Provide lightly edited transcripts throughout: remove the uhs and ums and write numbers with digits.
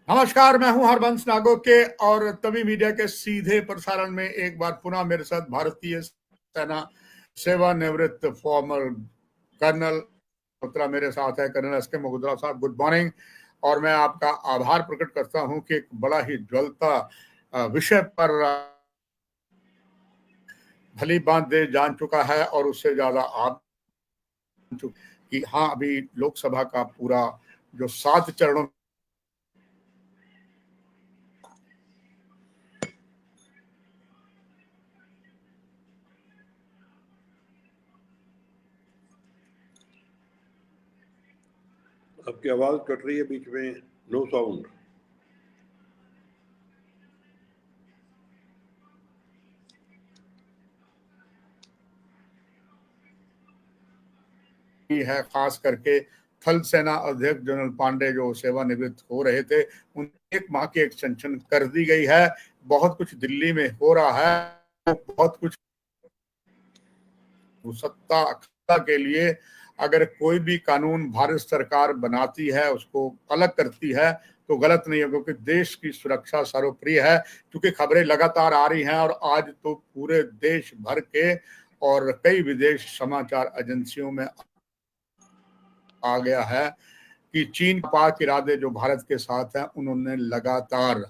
नमस्कार, मैं हूं हरबंस नागोके और तभी मीडिया के सीधे प्रसारण में एक बार पुनः मेरे साथ भारतीय सेना सेवानिवृत्त फॉर्मर कर्नल मल्होत्रा मेरे साथ है। कर्नल एस के मल्होत्रा साहब, गुड मॉर्निंग। और मैं आपका आभार प्रकट करता हूं कि एक बड़ा ही ज्वलता विषय पर भली बात दे जान चुका है और उससे ज्यादा आप कि हाँ, अभी लोकसभा का पूरा जो 7 चरणों आपकी आवाज कट रही है बीच में, नो साउंड। है, खास करके थल सेना अध्यक्ष जनरल पांडे जो सेवानिवृत्त हो रहे थे, उन 1 माह की एक्सटेंशन कर दी गई है। बहुत कुछ दिल्ली में हो रहा है, बहुत कुछ सत्ता के लिए अगर कोई भी कानून भारत सरकार बनाती है, उसको अलग करती है तो गलत नहीं है, क्योंकि देश की सुरक्षा सर्वोपरि है। क्योंकि खबरें लगातार आ रही हैं और आज तो पूरे देश भर के और कई विदेश समाचार एजेंसियों में आ गया है कि चीन पाक इरादे जो भारत के साथ हैं, उन्होंने लगातार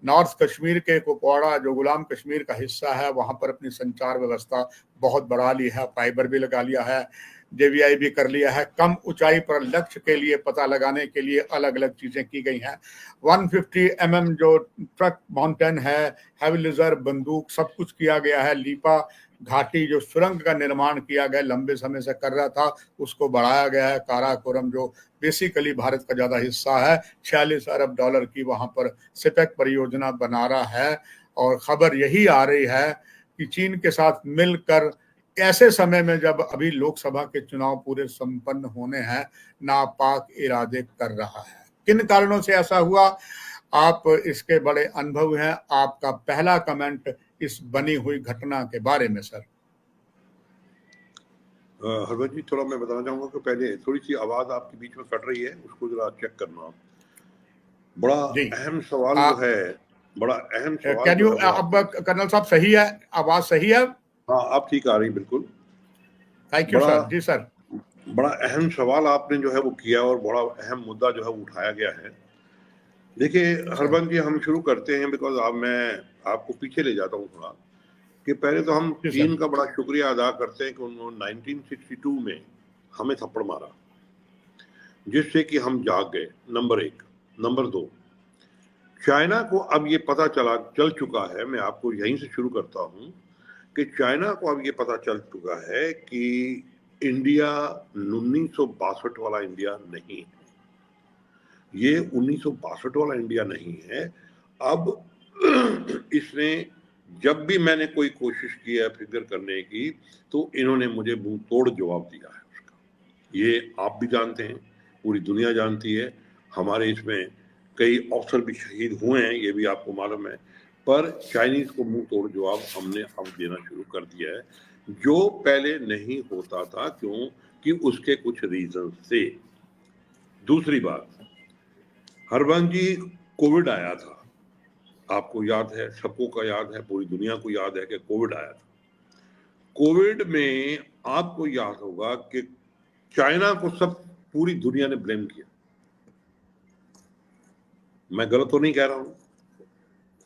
नॉर्थ कश्मीर के कुपवाड़ा जो गुलाम कश्मीर का हिस्सा है, वहां पर अपनी संचार व्यवस्था बहुत बढ़ा ली है, फाइबर भी लगा लिया है, जेवीआई भी कर लिया है। कम ऊंचाई पर लक्ष्य के लिए पता लगाने के लिए अलग अलग चीजें की गई हैं। 150 जो ट्रक माउंटेन है, हैवी लेजर बंदूक, सब कुछ किया गया है। लीपा घाटी जो सुरंग का निर्माण किया गया, लंबे समय से कर रहा था, उसको बढ़ाया गया है। काराकोरम जो बेसिकली भारत का ज्यादा हिस्सा है, $46 अरब की वहां पर सिपेक परियोजना बना रहा है। और खबर यही आ रही है कि चीन के साथ मिलकर ऐसे समय में जब अभी लोकसभा के चुनाव पूरे संपन्न होने हैं, नापाक इरादे कर रहा है। किन कारणों से ऐसा हुआ, आप इसके बड़े अनुभव हैं, आपका पहला कमेंट इस बनी हुई घटना के बारे में सर। हरबंस जी, थोड़ा मैं बताना चाहूंगा कि पहले थोड़ी सी आवाज आपकी बीच में कट रही है, उसको जरा चेक करना। बड़ा अहम सवाल जो है, बड़ा अहम सवाल कैन जो यू है वो अब कर्नल साहब सही है, आवाज सही है? हाँ, आप ठीक आ रही, बिल्कुल। Thank you sir. जी सर। बड़ा अहम सवाल आपने जो है वो किया और बड़ा अहम मुद्दा जो है वो उठाया गया है। देखिए हरबंस जी, हम शुरू करते हैं, बिकॉज अब मैं आपको पीछे ले जाता हूँ थोड़ा, कि पहले तो हम चीन का बड़ा शुक्रिया अदा करते हैं कि उन्होंने 1962 में हमें थप्पड़ मारा, जिससे कि हम जाग गए, नंबर 1। नंबर 2, चाइना को अब ये पता चल चुका है, मैं आपको यहीं से शुरू करता हूं, कि चाइना को अब ये पता चल चुका है कि इंडिया 1962 वाला इंडिया नहीं है। ये 1962 वाला इंडिया नहीं है। अब इसने जब भी मैंने कोई कोशिश की है फिगर करने की, तो इन्होंने मुझे मुंह तोड़ जवाब दिया है उसका। ये आप भी जानते हैं, पूरी दुनिया जानती है, हमारे इसमें कई अफसर भी शहीद हुए हैं, ये भी आपको मालूम है। पर चाइनीज को मुंह तोड़ जवाब हमने अब देना शुरू कर दिया है, जो पहले नहीं होता था। क्यों? कि उसके कुछ रीजन से। दूसरी बात, हरबंस जी, कोविड आया था, आपको याद है, सबको का याद है, पूरी दुनिया को याद है कि कोविड आया था। कोविड में आपको याद होगा कि चाइना को सब पूरी दुनिया ने ब्लेम किया। मैं गलत तो नहीं कह रहा हूं?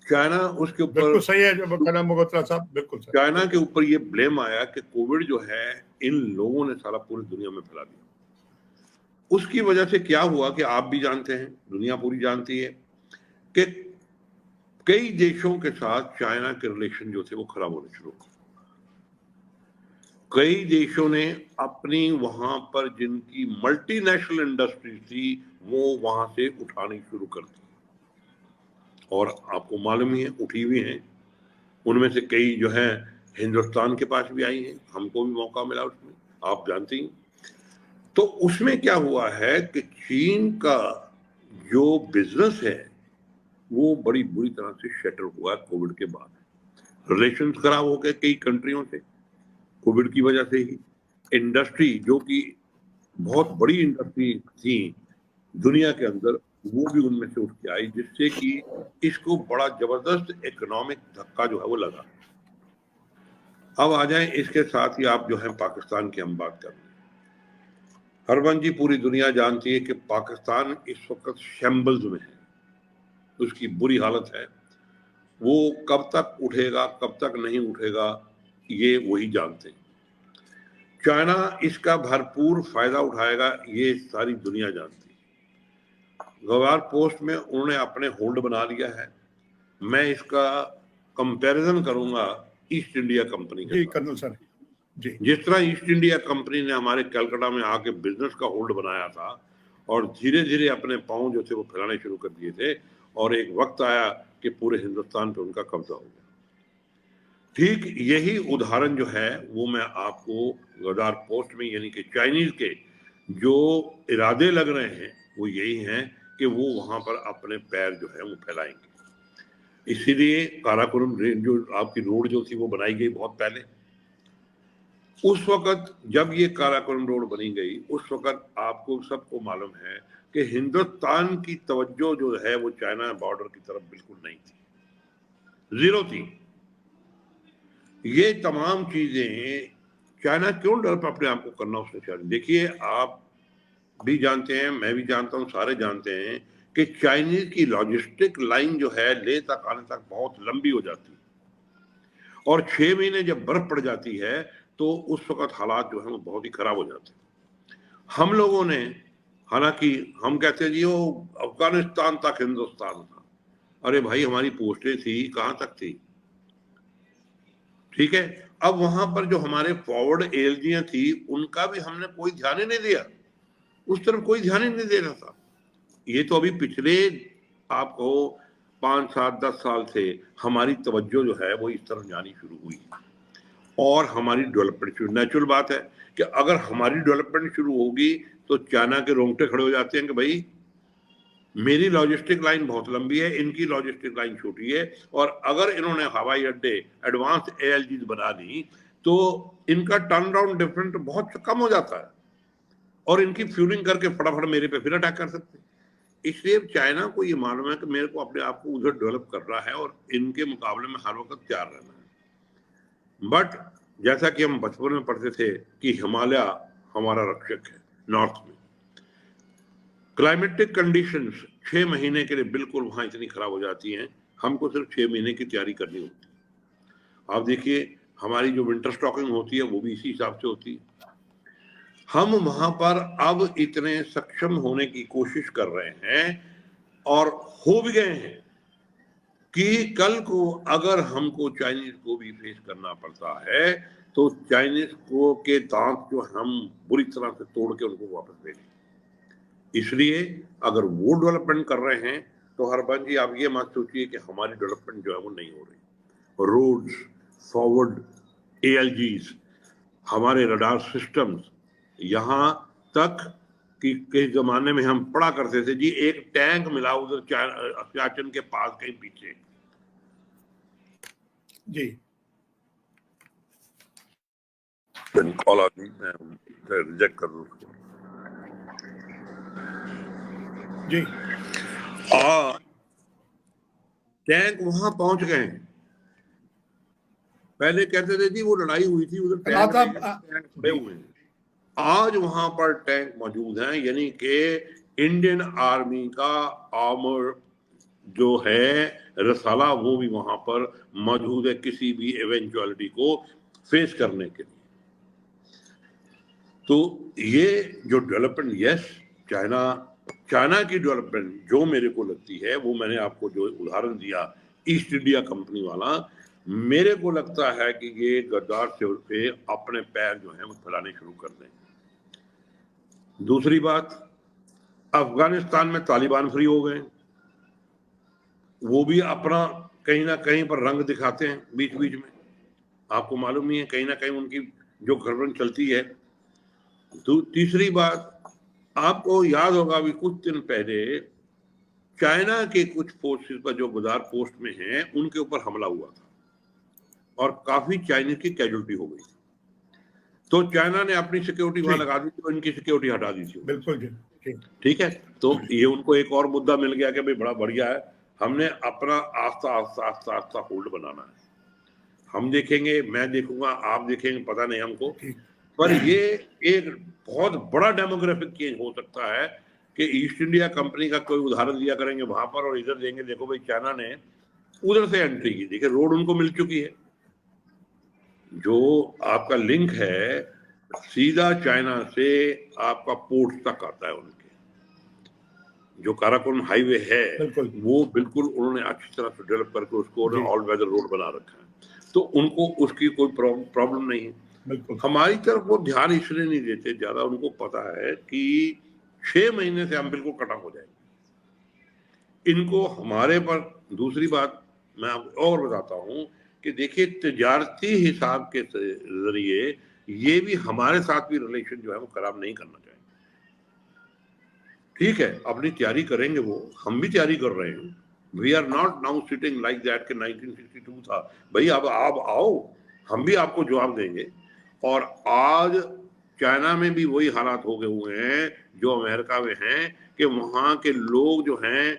चाइना उसके ऊपर, बिल्कुल सही है जो कर्नल मल्होत्रा साहब, बिल्कुल सही। चाइना के ऊपर ये ब्लेम आया कि कोविड जो है इन लोगों ने सारा पूरी दुनिया में फैला दिया। उसकी वजह से क्या हुआ कि आप भी जानते हैं, दुनिया पूरी जानती है, कि कई देशों के साथ चाइना के रिलेशन जो थे वो खराब होने शुरू हो। कई देशों ने अपनी वहां पर जिनकी मल्टीनेशनल इंडस्ट्री थी, वो वहां से उठानी शुरू कर दी, और आपको मालूम ही है उठी हुई हैं। उनमें से कई जो है हिंदुस्तान के पास भी आई हैं, हमको भी मौका मिला उसमें, आप जानती हैं। तो उसमें क्या हुआ है कि चीन का जो बिजनेस है वो बड़ी बुरी तरह से शटर हुआ कोविड के बाद। रिलेशन खराब हो गए कई कंट्रियों से कोविड की वजह से ही। इंडस्ट्री जो कि बहुत बड़ी इंडस्ट्री थी दुनिया के अंदर, वो भी उनमें से उठ के आई, जिससे कि इसको बड़ा जबरदस्त इकोनॉमिक धक्का जो है वो लगा। अब आ जाए इसके साथ ही आप जो है पाकिस्तान की हम बात कर रहे हैं। हरबंस जी, पूरी दुनिया जानती है कि पाकिस्तान इस वक्त शैम्बल्स में है, उसकी बुरी हालत है। वो कब तक उठेगा, कब तक नहीं उठेगा, ये वही जानते हैं। चाइना इसका भरपूर फायदा उठाएगा, ये सारी दुनिया जानती है। गवार पोस्ट में उन्होंने अपने होल्ड बना लिया है। मैं इसका कंपैरिजन करूंगा ईस्ट इंडिया कंपनी के जी साथ। कर्नल सर जी। जिस तरह ईस्ट इंडिया कंपनी ने हमारे कलकत्ता में आके बिजनेस का होल्ड बनाया था और धीरे धीरे अपने पांव जो थे वो फैलाने शुरू कर दिए थे, और एक वक्त आया कि पूरे हिंदुस्तान पे उनका कब्जा हो गया। ठीक यही उदाहरण जो है वो मैं आपको गदार पोस्ट में, यानी कि चाइनीज के जो इरादे लग रहे हैं वो यही हैं कि वो वहां पर अपने पैर जो है वो फैलाएंगे। इसीलिए काराकोरम जो आपकी रोड जो थी वो बनाई गई बहुत पहले। उस वक्त जब ये काराकोरम रोड बनी गई, उस वक्त आपको सबको मालूम है कि हिंदुस्तान की तवज्जो जो है वो चाइना बॉर्डर की तरफ बिल्कुल नहीं थी, जीरो थी। ये तमाम चीजें चाइना क्यों डेवलप अपने आप को करना उसने चाहिए। देखिए, आप भी जानते हैं, मैं भी जानता हूं, सारे जानते हैं कि चाइनीज की लॉजिस्टिक लाइन जो है ले तक आने तक बहुत लंबी हो जाती है, और 6 महीने जब बर्फ पड़ जाती है तो उस वक्त हालात जो है वो बहुत ही खराब हो जाते हैं। हम लोगों ने, हालांकि हम कहते हैं जी वो अफगानिस्तान तक हिंदुस्तान था, अरे भाई हमारी पोस्टें थी कहां तक थी, ठीक है। अब वहां पर जो हमारे फॉरवर्ड एएलजीयां थी उनका भी हमने कोई ध्यान ही नहीं दिया, उस तरफ कोई ध्यान ही नहीं दे रहा था। ये तो अभी पिछले आपको 5, 7, 10 साल से हमारी तवज्जो जो है वो इस तरफ जानी शुरू हुई और हमारी डेवलपमेंट शुरू। नेचुरल बात है कि अगर हमारी डेवलपमेंट शुरू होगी तो चाइना के रोंगटे खड़े हो जाते हैं कि भाई मेरी लॉजिस्टिक लाइन बहुत लंबी है, इनकी लॉजिस्टिक लाइन छोटी है, और अगर इन्होंने हवाई अड्डे एडवांस एएलजी बना दी तो इनका टर्न अराउंड डिफरेंट बहुत कम हो जाता है, और इनकी फ्यूलिंग करके फटाफट मेरे पे फिर अटैक कर सकते हैं। इसलिए चाइना को ये मालूम है कि मेरे को अपने आप को उधर डेवलप करना है और इनके मुकाबले में हर वक्त तैयार रहना है। बट जैसा कि हम बचपन में पढ़ते थे कि हिमालय हमारा रक्षक है, नॉर्थ में क्लाइमेटिक कंडीशंस 6 महीने के लिए बिल्कुल वहां इतनी खराब हो जाती हैं, हमको सिर्फ 6 महीने की तैयारी करनी होती है। आप देखिए हमारी जो विंटर स्टॉकिंग होती है वो भी इसी हिसाब से होती है। हम वहां पर अब इतने सक्षम होने की कोशिश कर रहे हैं और हो भी गए हैं कि कल को अगर हमको चाइनीज को भी फेस करना पड़ता है तो चाइनीज को के दांत जो हम बुरी तरह से तोड़ के उनको वापस देंगे। इसलिए अगर वो डेवलपमेंट कर रहे हैं तो हरबंस जी आप ये मत सोचिए कि हमारी डेवलपमेंट जो है वो नहीं हो रही। रोड्स, फॉरवर्ड एएलजीज, हमारे रडार सिस्टम्स, यहाँ तक कि कई जमाने में हम पढ़ा करते थे जी एक टैंक मिला उधर सियाचिन के पास कहीं पीछे। जी कॉल आ गई, मैं रिजेक्ट कर दूं उसको। जी टैंक वहां पहुंच गए। पहले कहते थे जी वो लड़ाई हुई थी उधर टैंक खड़े हुए हैं, आज वहां पर टैंक मौजूद हैं, यानी कि इंडियन आर्मी का आर्मर जो है रसाला वो भी वहां पर मौजूद है किसी भी इवेंचुअलिटी को फेस करने के लिए। तो ये जो डेवलपमेंट, यस, चाइना की डेवलपमेंट जो मेरे को लगती है वो मैंने आपको जो उदाहरण दिया ईस्ट इंडिया कंपनी वाला, मेरे को लगता है कि ये गद्दार से अपने पैर जो है वो फैलाने शुरू कर दें। दूसरी बात, अफगानिस्तान में तालिबान फ्री हो गए, वो भी अपना कहीं ना कहीं पर रंग दिखाते हैं बीच बीच में, आपको मालूम नहीं है, कहीं ना कहीं उनकी जो गवर्नमेंट चलती है। तीसरी बात, आपको याद होगा अभी कुछ दिन पहले चाइना के कुछ फोर्सेस पर जो गदार पोस्ट में हैं उनके ऊपर हमला हुआ था और काफी चाइनीज की कैजुअलिटी हो गई। तो चाइना ने अपनी सिक्योरिटी वहां जी। लगा दी थी और इनकी सिक्योरिटी हटा दी थी। बिल्कुल जी, जी। ठीक है, तो ये उनको एक और मुद्दा मिल गया कि भाई बड़ा बढ़िया है, हमने अपना आस्ता आस्ता आस्ता आस्ता होल्ड बनाना है। हम देखेंगे, मैं देखूंगा, आप देखेंगे, पता नहीं हमको, ठीक। पर ये एक बहुत बड़ा डेमोग्राफिक चेंज हो सकता है कि ईस्ट इंडिया कंपनी का कोई उदाहरण दिया करेंगे वहां पर, और इधर देंगे, देखो भाई चाइना ने उधर से एंट्री की, देखिए रोड उनको मिल चुकी है, जो आपका लिंक है सीधा चाइना से आपका पोर्ट तक आता है। उनके जो काराकोरम हाईवे है बिल्कुल वो बिल्कुल उन्होंने अच्छी तरह से डेवलप करके उसको जी, ऑल वेदर रोड बना रखा है, तो उनको उसकी कोई प्रॉब्लम नहीं है। बिल्कुल। हमारी तरफ वो ध्यान इसलिए नहीं देते ज्यादा, उनको पता है कि 6 महीने से हम बिल्कुल कट ऑफ हो जाएंगे। इनको हमारे पर दूसरी बात मैं आपको और बताता हूं कि देखिए तजारती हिसाब के जरिए ये भी हमारे साथ भी रिलेशन जो है वो खराब नहीं करना चाहिए। ठीक है, अपनी तैयारी करेंगे, वो हम भी तैयारी कर रहे हैं। We are not now sitting like that के 1962 था भाई, अब आप आओ, हम भी आपको जवाब देंगे। और आज चाइना में भी वही हालात हो गए हुए हैं जो अमेरिका में हैं कि वहां के लोग जो हैं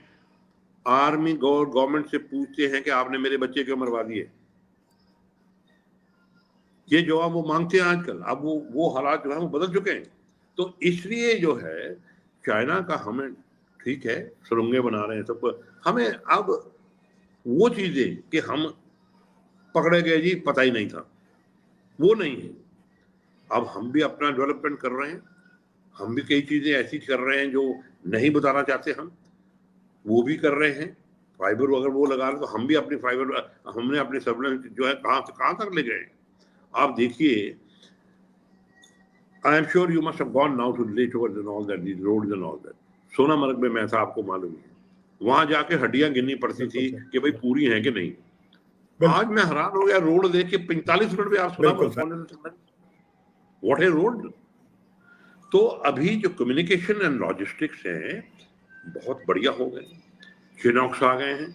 आर्मी गवर्नमेंट से पूछते हैं कि आपने मेरे बच्चे क्यों मरवा दिए। ये जवाब वो मांगते हैं आजकल। अब वो हालात जो है वो बदल चुके हैं। तो इसलिए जो है चाइना का हमें, ठीक है सुरंगें बना रहे हैं सब, हमें अब वो चीजें कि हम पकड़े गए जी पता ही नहीं था, वो नहीं है। अब हम भी अपना डेवलपमेंट कर रहे हैं, हम भी कई चीजें ऐसी कर रहे हैं जो नहीं बताना चाहते हम, वो भी कर रहे हैं। फाइबर अगर वो लगा रहे तो हम भी अपनी फाइबर, हमने अपने सर्वेलेंस जो है कहां से कहां तक ले गए। आप देखिए, I am sure you must have gone now to Lechowers and all that, these roads and all that. Sonamarg में मैं था, आपको मालूम है, वहां जाके हड्डियां गिननी पड़ती थी बिल्कुल कि भाई सर, पूरी हैं कि नहीं। बिल्कुल आज मैं हैरान हो गया, रोड देख के 45 मिनट में आप बिल्कुल सोनामर्ग सर। पहुंचने से, व्हाट ए रोड। तो अभी जो कम्युनिकेशन एंड लॉजिस्टिक्स हैं बहुत बढ़िया हो गए, चिनॉक्स आ गए हैं,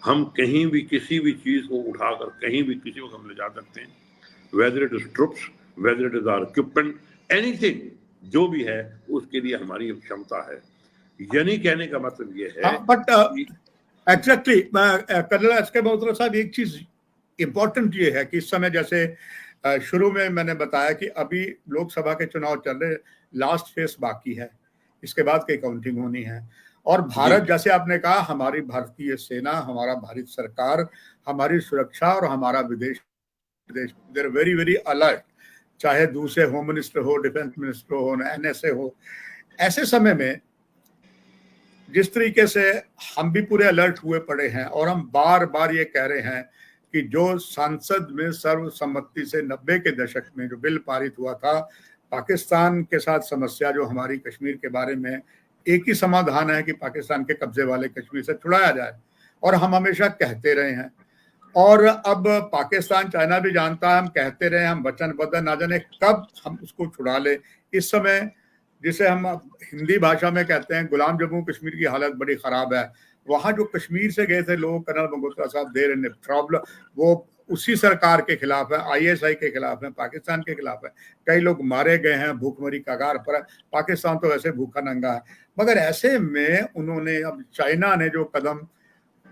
हम कहीं भी किसी भी चीज को उठाकर कहीं भी किसी को हम ले जा सकते हैं, whether it is troops, whether it is our equipment, anything जो भी है उसके लिए हमारी क्षमता है। यानी कहने का मतलब ये है हाँ, बट कि एग्जैक्टली कर्नल एस के मल्होत्रा साहब, एक चीज इंपॉर्टेंट ये है कि इस समय जैसे शुरू में मैंने बताया कि अभी लोकसभा के चुनाव चल रहे, लास्ट फेस बाकी है, इसके बाद कई काउंटिंग होनी है। और जी भारत, जैसे आपने कहा, हमारी भारतीय सेना, हमारा भारत सरकार, हमारी सुरक्षा और हमारा विदेश देर वेरी वेरी अलर्ट, चाहे दूसरे होम मिनिस्टर हो, डिफेंस मिनिस्टर हो, एनएसए हो। ऐसे समय में जिस तरीके से हम भी पूरे अलर्ट हुए पड़े हैं और हम बार बार ये कह रहे हैं कि जो संसद में सर्वसम्मति से 90 के दशक में जो बिल पारित हुआ था, पाकिस्तान के साथ समस्या जो हमारी कश्मीर के बारे में, एक ही समाधान है कि पाकिस्तान के कब्जे वाले कश्मीर से छुड़ाया जाए, और हम हमेशा कहते रहे हैं। और अब पाकिस्तान, चाइना भी जानता है, हम कहते रहे, हम वचनबद्ध, ना जाने कब हम उसको छुड़ा ले। इस समय जिसे हम हिंदी भाषा में कहते हैं गुलाम जम्मू कश्मीर की हालत बड़ी खराब है। वहां जो कश्मीर से गए थे लोग, कर्नल मल्होत्रा साहब, देर इन प्रॉब्लम, वो उसी सरकार के खिलाफ है, आईएसआई के खिलाफ है, पाकिस्तान के खिलाफ है। कई लोग मारे गए हैं, भूखमरी कगार पर है। पाकिस्तान तो वैसे भूखा नंगा है, मगर ऐसे में उन्होंने, अब चाइना ने जो कदम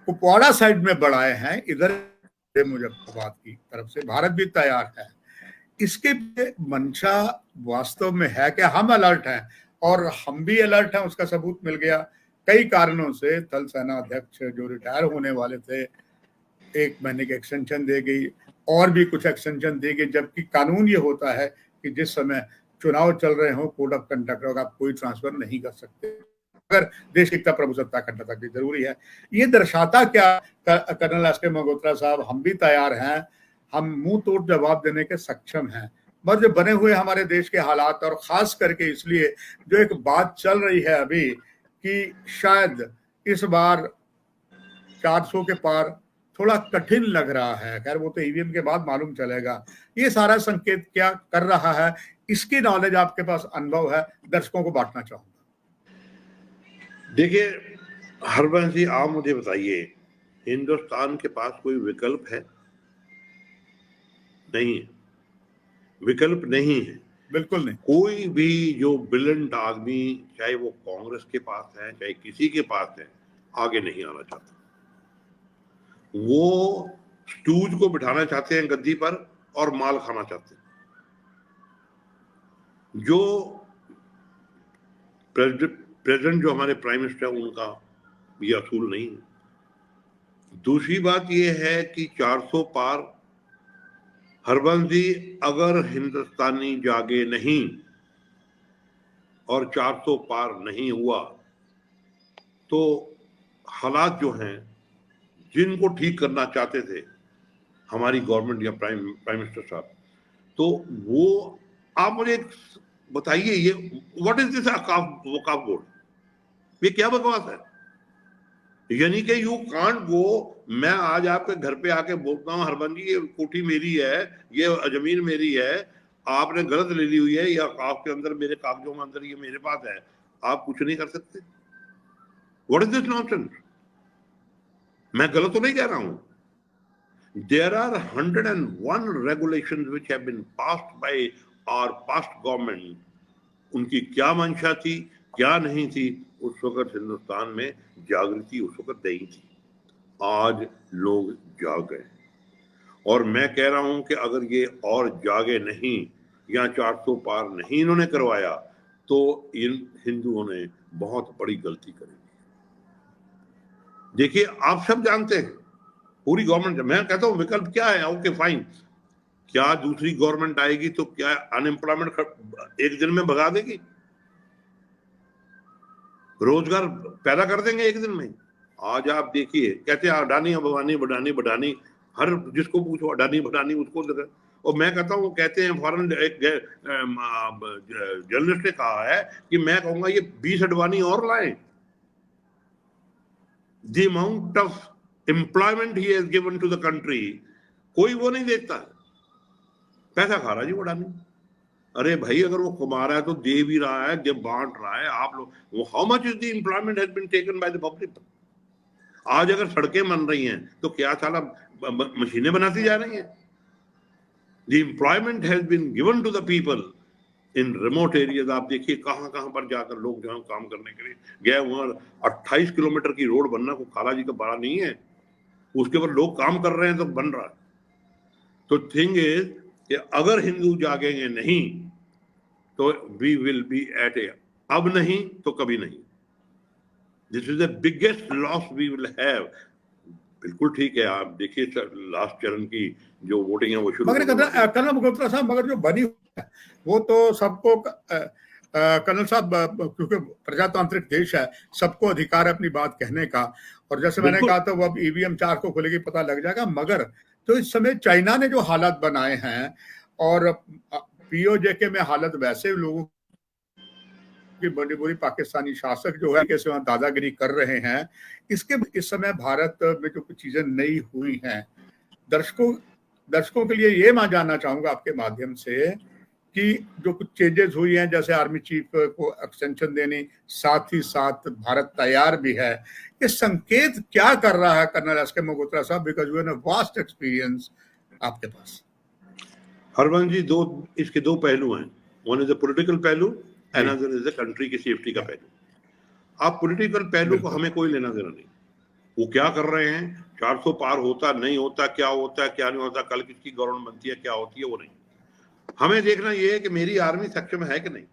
कुपवाड़ा साइड में बढ़ाए हैं, इधर मुजफ्फराबाद की तरफ से भारत भी तैयार है। इसके मंशा वास्तव में है कि हम अलर्ट हैं, और हम भी अलर्ट हैं, उसका सबूत मिल गया। कई कारणों से थल सेना अध्यक्ष जो रिटायर होने वाले थे, 1 महीने की एक्सटेंशन दे गई, और भी कुछ एक्सटेंशन दी गई, जबकि कानून ये होता है कि जिस समय चुनाव चल रहे हो, कोड ऑफ कंडक्ट होगा, आप कोई ट्रांसफर नहीं कर सकते, अगर देश की एकता प्रभुसत्ता अखंडता की जरूरी है। ये दर्शाता क्या, कर्नल एस के मल्होत्रा साहब, हम भी तैयार हैं, हम मुंह तोड़ जवाब देने के सक्षम हैं। बस जो बने हुए हमारे देश के हालात, और खास करके इसलिए जो एक बात चल रही है अभी कि शायद इस बार 400 के पार थोड़ा कठिन लग रहा है। खैर वो तो ईवीएम के बाद मालूम चलेगा। ये सारा संकेत क्या कर रहा है, इसकी नॉलेज आपके पास, अनुभव है, दर्शकों को बांटना चाहूंगा। देखिए हरबंस जी, आप मुझे बताइए, हिंदुस्तान के पास कोई विकल्प है? नहीं है। विकल्प नहीं है, बिल्कुल नहीं। कोई भी जो ब्रिलियंट आदमी, चाहे वो कांग्रेस के पास है चाहे किसी के पास है, आगे नहीं आना चाहता। वो स्टूज को बिठाना चाहते हैं गद्दी पर और माल खाना चाहते हैं। जो प्रेसिडेंट जो हमारे प्राइम मिनिस्टर है, उनका ये असूल नहीं है। दूसरी बात यह है कि 400 पार, हरबंस जी, अगर हिंदुस्तानी जागे नहीं और 400 पार नहीं हुआ तो हालात जो हैं, जिनको ठीक करना चाहते थे हमारी गवर्नमेंट या प्राइम मिनिस्टर साहब, तो वो आप मुझे बताइए, ये what is this Auqaf board, ये क्या बकवास है? यानी कि यू कांट गो, मैं आज आपके घर पे आके बोलता हूँ हरबंस जी ये कोठी मेरी है, ये जमीन मेरी है, आपने गलत ले ली हुई है, या आपके अंदर मेरे कागजों में अंदर ये मेरे पास है, आप कुछ नहीं कर सकते। What is this nonsense? मैं गलत तो नहीं कह रहा हूं। There are 101 regulations which have been passed by our past government. उनकी क्या मंशा थी, क्या नहीं थी, उस वक्त हिंदुस्तान में जागृति उस वक्त नहीं थी। आज लोग जाग गए और मैं कह रहा हूं कि अगर ये और जागे नहीं या 400 पार नहीं इन्होंने करवाया तो इन हिंदुओं ने बहुत बड़ी गलती करी। देखिए, आप सब जानते हैं पूरी गवर्नमेंट, मैं कहता हूं विकल्प क्या है? ओके फाइन, क्या दूसरी गवर्नमेंट आएगी तो क्या अनएम्प्लॉयमेंट एक दिन में भगा देगी? रोजगार पैदा कर देंगे एक दिन में? आज आप देखिए, कहते हैं अडानी अंबानी बढ़ानी बढ़ानी, हर जिसको पूछो अडानी बढ़ानी उसको। और मैं कहता हूँ, कहते हैं फॉरेन जर्नलिस्ट ने कहा है कि मैं कहूंगा ये 20 अडवाणी और लाएं। The amount of employment he has given to the country, कोई वो नहीं देखता, पैसा खा रहा जी अडानी। अरे भाई, अगर वो कमा रहा है तो दे भी रहा है, जब बांट रहा है। आप लोग, how much is the employment has been taken by the public? आज अगर सड़कें बन रही हैं तो क्या साला मशीनें बनाती जा रही हैं? The employment has been given to the people in remote areas. आप देखिए कहां कहां पर जाकर लोग जहां काम करने के लिए गए हुए, 28 किलोमीटर की रोड बनना को काला जी का बड़ा नहीं है, उसके ऊपर लोग काम कर रहे हैं तो बन रहा है। तो थिंग इज कि अगर हिंदू जागेंगे नहीं तो we will be at a, अब नहीं तो कभी नहीं। This is the biggest loss we will have. बिल्कुल ठीक है, आप देखिए लास्ट चरण की जो वोटिंग है वो शुरू, मगर कर्नल मल्होत्रा साहब, मगर जो बनी है वो तो सबको, कर्नल साहब, क्योंकि प्रजातांत्रिक देश है, सबको अधिकार है अपनी बात कहने का, और जैसे मैंने कहा था वो अब ईवीएम 4 को खुलेगी पता लग जाएगा। मगर तो इस समय चाइना ने जो हालात बनाए हैं और पीओजेके में हालत वैसे लोगों की बड़ी बड़ी पाकिस्तानी शासक जो है कैसे वहां दादागिरी कर रहे हैं, इसके इस समय भारत में जो कुछ चीजें नई हुई हैं, दर्शकों के लिए ये मैं जानना चाहूंगा आपके माध्यम से कि जो कुछ चेंजेस हुई हैं, जैसे आर्मी चीफ को एक्सटेंशन देने, साथ ही साथ भारत तैयार भी है, ये संकेत क्या कर रहा है कर्नल एस के मल्होत्रा साहब? Because you have a vast experience आपके पास। हरवंश जी, इसके दो पहलू हैं। वन इज द पॉलिटिकल पहलू, अनदर इज द कंट्री की सेफ्टी का पहलू। आप पॉलिटिकल पहलू को हमें कोई लेना देना नहीं, वो क्या कर रहे हैं, 400 पार होता नहीं होता, क्या होता है क्या नहीं होता, कल किसकी गवर्नमेंट बनती है क्या होती है, वो नहीं। हमें देखना ये है कि मेरी आर्मी सक्षम है कि नहीं,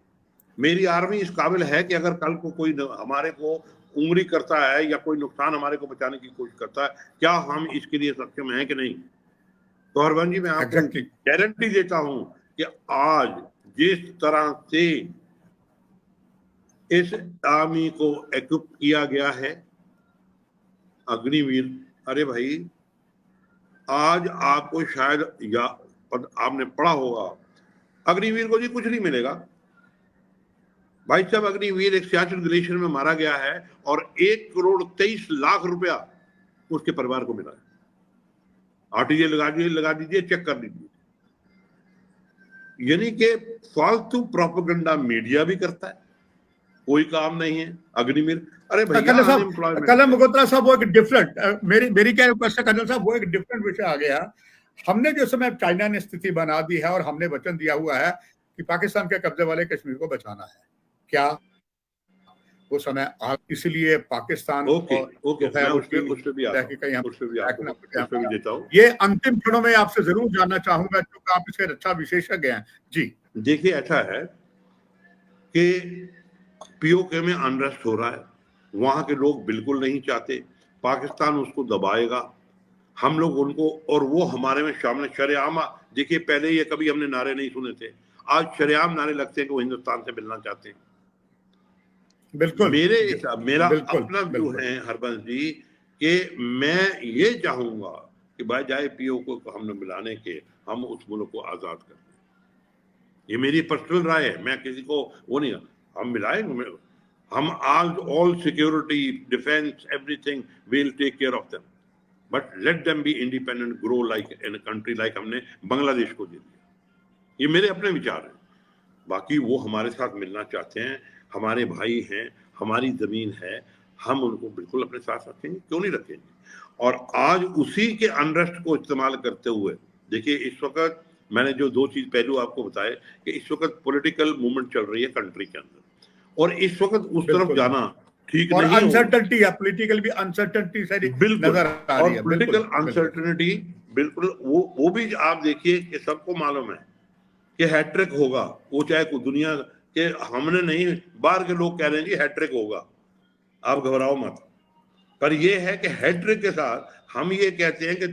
मेरी आर्मी इस काबिल है कि अगर कल को कोई हमारे को उंगली करता है या कोई नुकसान हमारे को बचाने की कोशिश करता है, क्या हम इसके लिए सक्षम हैं कि नहीं। तो हरवंश जी, मैं आपको गारंटी देता हूं कि आज जिस तरह से इस आर्मी को इक्विप किया गया है, अग्निवीर, अरे भाई आज आपको शायद या आपने पढ़ा होगा, अग्निवीर को जी कुछ नहीं मिलेगा भाई साहब। अग्निवीर एक सियाचिन ग्लेशियर में मारा गया है और 1,23,00,000 रुपया उसके परिवार को मिला है। आरटीजे लगा दीजिए, चेक कर लीजिए। यानी कि फालतू प्रोपेगेंडा मीडिया भी करता है, कोई काम नहीं है। अग्निवीर, अरे भैया कर्नल मल्होत्रा साहब, वो एक डिफरेंट, मेरी क्या रिक्वेस्ट है कर्नल साहब, वो एक डिफरेंट विषय आ गया। हमने जो समय चाइना ने स्थिति बना दी है और हमने वचन दिया हुआ है कि पाकिस्तान के कब्जे वाले कश्मीर को बचाना है, क्या वो समय इसलिए पाकिस्तान ओके और ओके, जो है मैं वो उस पे भी आता हूँ, कहीं हम उस पे भी आपको उस पे भी देता हूँ। ये अंतिम क्षणों में आपसे जरूर जानना चाहूंगा क्योंकि आप इसके रक्षा विशेषज्ञ हैं जी। देखिए ऐसा है कि पीओके में अनरेस्ट हो रहा है, वहां के लोग बिल्कुल नहीं चाहते, पाकिस्तान उसको दबाएगा, हम लोग उनको, और वो हमारे में शामिल शरेआम। देखिए पहले ये कभी हमने नारे नहीं सुने थे, आज शरेआम नारे लगते हैं कि वो हिंदुस्तान से मिलना चाहते हैं। बिल्कुल मेरा बिल्कुल अपना व्यू बिल्कुल है हरबंस जी कि मैं ये चाहूंगा कि भाई जाए पीओके को हम मिलाने के, हम उस मुल्क को आजाद कर दें। ये मेरी पर्सनल राय है, मैं किसी को वो नहीं, हम मिलाएंगे, हम all security, defence, everything will take care of them, but let them be independent, grow like in country like हमने बांग्लादेश को दे दिया। ये मेरे अपने विचार हैं। बाकी वो हमारे साथ मिलना चाहते हैं, हमारे भाई हैं, हमारी जमीन है, हम उनको बिल्कुल अपने साथ रखेंगे, क्यों नहीं रखेंगे। और आज उसी के अनरेस्ट को इस्तेमाल करते हुए, देखिए इस वक्त मैंने जो दो चीज पहलू आपको बताए कि इस वक्त पॉलिटिकल मूवमेंट चल रही है कंट्री के अंदर, और इस वक्त उस तरफ जाना ठीक और नहीं है। अनसर्टेनिटी है, पॉलिटिकल भी अनसर्टेनिटी से नजर आ रही है। पॉलिटिकल अनसर्टेनिटी बिल्कुल, वो भी आप देखिए कि सबको मालूम है कि हैट्रिक होगा, वो चाहे दुनिया के, हमने नहीं, बाहर के लोग कह रहे हैं जी हैट्रिक होगा, आप घबराओ मत। पर ये है कि हैट्रिक के साथ हम ये कहते हैं कि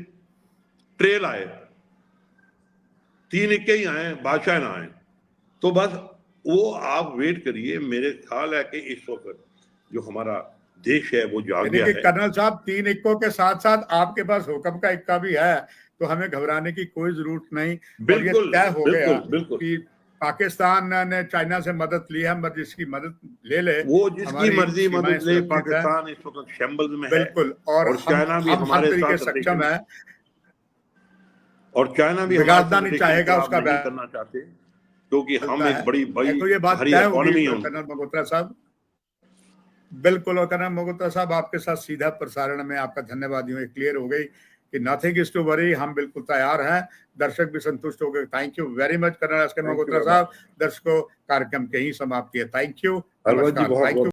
ट्रेल आए, 3 इक्के ही आए, बादशाह ना आए, तो बस वो आप वेट करिए। मेरे ख्याल है कि इस वक्त जो हमारा देश है वो जाग गया है। कर्नल साहब 3 इक्कों के साथ साथ आपके पास हुक्म का इक्का भी है, तो हमें घबराने की कोई जरूरत नहीं। बिल्कुल, और ये तय हो गया बिल्कुल कि पाकिस्तान ने चाइना से मदद ली है, हम जिसकी मदद ले ले, वो जिसकी मर्जी मदद ले, पाकिस्तान इस वक्त शैम्बल्स में है, बिल्कुल, और चाइना भी हम हर हमारे तरीके साथ से सक्षम है, और चाइना भी हमारे बिगाड़ना साथ नहीं चाहेगा उसका नहीं करना चाहते, क्योंकि हम एक बड़ी तो ये बात भारी तय इकोनॉमी होगी है। कर्नल मल्होत्रा साहब, बिल्कुल। और कर्नल मल्होत्रा साहब आपके साथ सीधा प्रसारण में आपका धन्यवाद यूं क्लियर हो गई कि नथिंग इज टू वरी, हम बिल्कुल तैयार हैं, दर्शक भी संतुष्ट हो गए। Thank you very much colonel Malhotra साहब। दर्शकों कार्यक्रम के ही समाप्ति है। थैंक यू, नमस्कार, थैंक यू।